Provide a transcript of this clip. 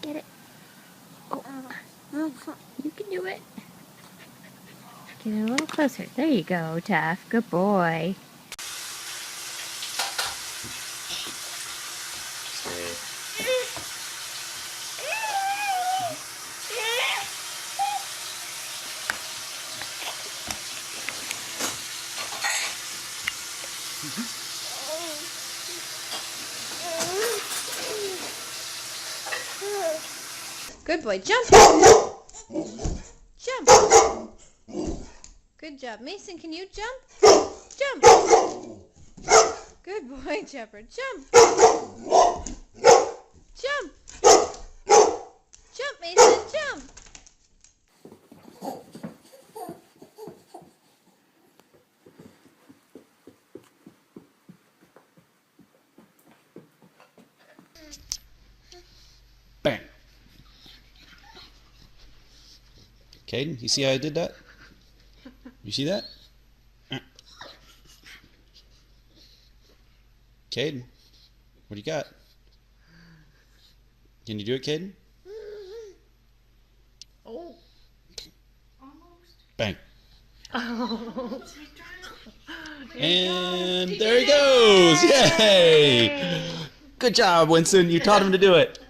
Get it. Oh, you can do it. Get it a little closer. There you go, Tough. Good boy. Good boy. Jump. Jump. Good job. Mason, can you jump? Jump. Good boy, Jumper. Jump. Jump. Jump, Mason. Jump. Bang. Caden, you see how I did that? You see that? Caden, what do you got? Can you do it, Caden? Oh. Almost. Bang. Oh. And there he goes! Yay! Good job, Winston. You taught him to do it.